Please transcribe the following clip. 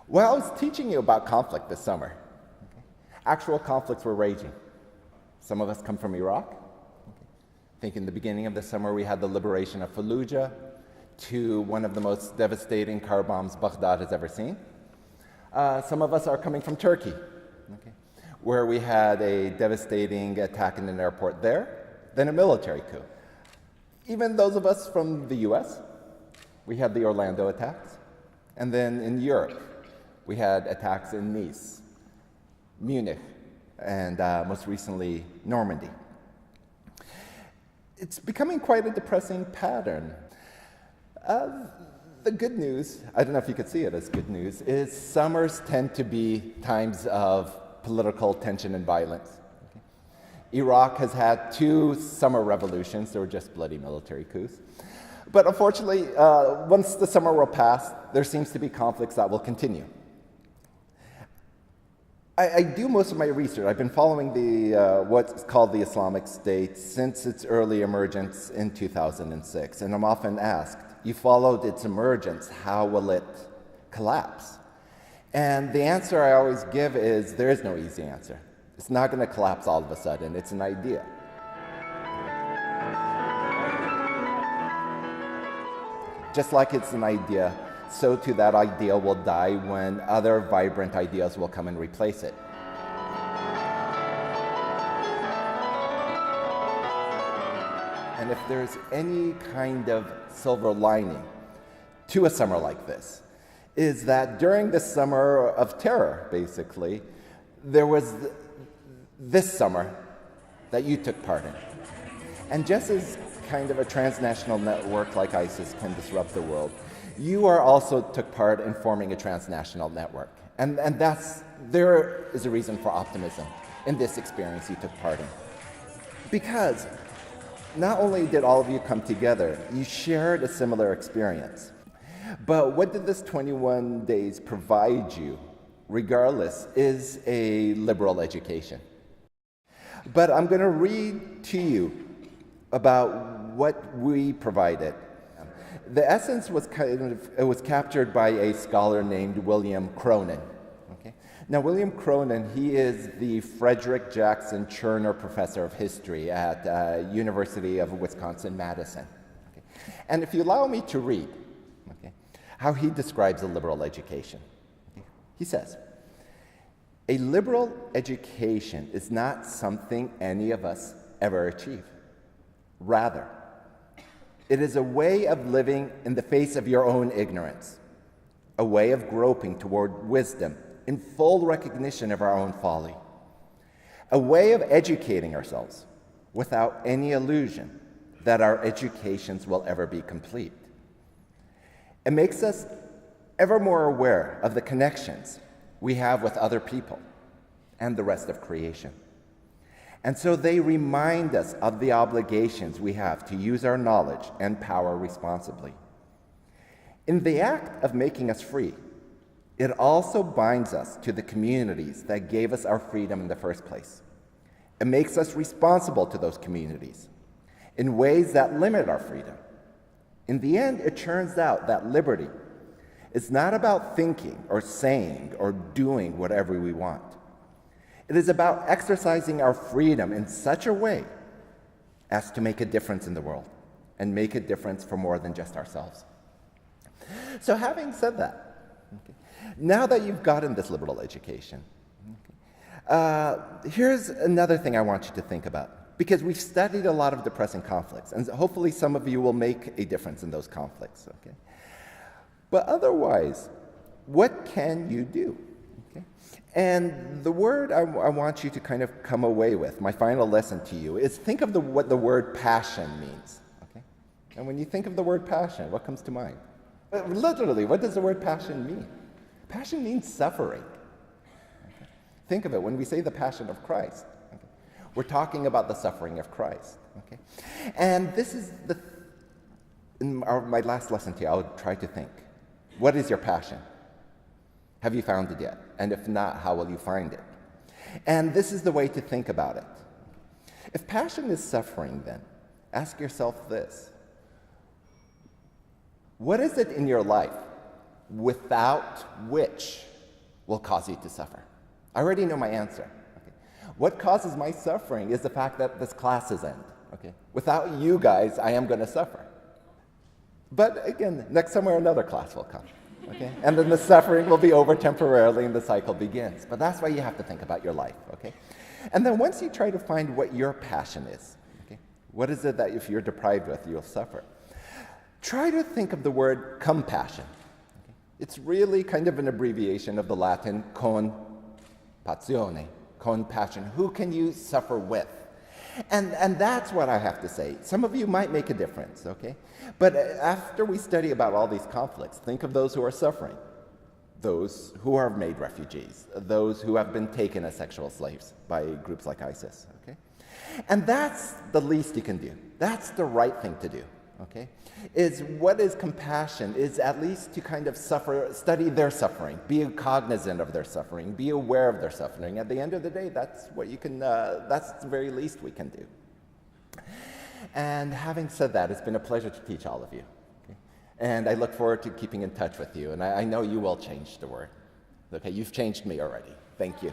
Well, I was teaching you about conflict this summer. Actual conflicts were raging. Some of us come from Iraq. I think in the beginning of the summer we had the liberation of Fallujah, to one of the most devastating car bombs Baghdad has ever seen. Some of us are coming from Turkey, where we had a devastating attack in an airport there, then a military coup. Even those of us from the US, we had the Orlando attacks. And then in Europe, we had attacks in Nice, Munich, and most recently, Normandy. It's becoming quite a depressing pattern. The good news, I don't know if you could see it as good news, is summers tend to be times of political tension and violence. Iraq has had 2 summer revolutions. They were just bloody military coups. But unfortunately, once the summer will pass, there seems to be conflicts that will continue. I do most of my research. I've been following what's called the Islamic State since its early emergence in 2006. And I'm often asked, you followed its emergence, how will it collapse? And the answer I always give is, there is no easy answer. It's not going to collapse all of a sudden. It's an idea. Just like it's an idea, so too that idea will die when other vibrant ideas will come and replace it. And if there's any kind of silver lining to a summer like this, is that during the summer of terror, basically, there was this summer that you took part in. And just as kind of a transnational network like ISIS can disrupt the world, you also took part in forming a transnational network. And there is a reason for optimism in this experience you took part in. Because not only did all of you come together, you shared a similar experience. But what did this 21 days provide you, regardless, is a liberal education. But I'm going to read to you about what we provided. The essence was captured by a scholar named William Cronin. Now, William Cronin, he is the Frederick Jackson Cherner Professor of History at University of Wisconsin-Madison. And if you allow me to read how he describes a liberal education. He says, a liberal education is not something any of us ever achieve. Rather, it is a way of living in the face of your own ignorance, a way of groping toward wisdom in full recognition of our own folly, a way of educating ourselves without any illusion that our educations will ever be complete. It makes us ever more aware of the connections we have with other people and the rest of creation. And so they remind us of the obligations we have to use our knowledge and power responsibly. In the act of making us free, it also binds us to the communities that gave us our freedom in the first place. It makes us responsible to those communities in ways that limit our freedom. In the end, it turns out that liberty is not about thinking or saying or doing whatever we want. It is about exercising our freedom in such a way as to make a difference in the world and make a difference for more than just ourselves. So having said that, now that you've gotten this liberal education, here's another thing I want you to think about, because we've studied a lot of depressing conflicts, and hopefully some of you will make a difference in those conflicts. But otherwise, what can you do? And the word I want you to kind of come away with, my final lesson to you, is think of what the word passion means. And when you think of the word passion, what comes to mind? Literally, what does the word passion mean? Passion means suffering. Think of it, when we say the passion of Christ, we're talking about the suffering of Christ. And this is in my last lesson to you, I'll try to think. What is your passion? Have you found it yet? And if not, how will you find it? And this is the way to think about it. If passion is suffering, then ask yourself this. What is it in your life without which will cause you to suffer? I already know my answer. Okay. What causes my suffering is the fact that this class is end. Okay. Without you guys, I am going to suffer. But again, next summer another class will come. Okay? And then the suffering will be over temporarily and the cycle begins. But that's why you have to think about your life. Okay? And then once you try to find what your passion is, okay, what is it that if you're deprived with, you'll suffer? Try to think of the word compassion. Okay? It's really kind of an abbreviation of the Latin con passione, compassion. Who can you suffer with? And that's what I have to say. Some of you might make a difference, okay? But after we study about all these conflicts, think of those who are suffering, those who are made refugees, those who have been taken as sexual slaves by groups like ISIS, okay? And that's the least you can do. That's the right thing to do, okay? Is what is compassion is at least to kind of study their suffering, be cognizant of their suffering, be aware of their suffering. At the end of the day, that's what you can, that's the very least we can do. And having said that, it's been a pleasure to teach all of you. Okay? And I look forward to keeping in touch with you. And I know you will change the word. Okay, you've changed me already. Thank you.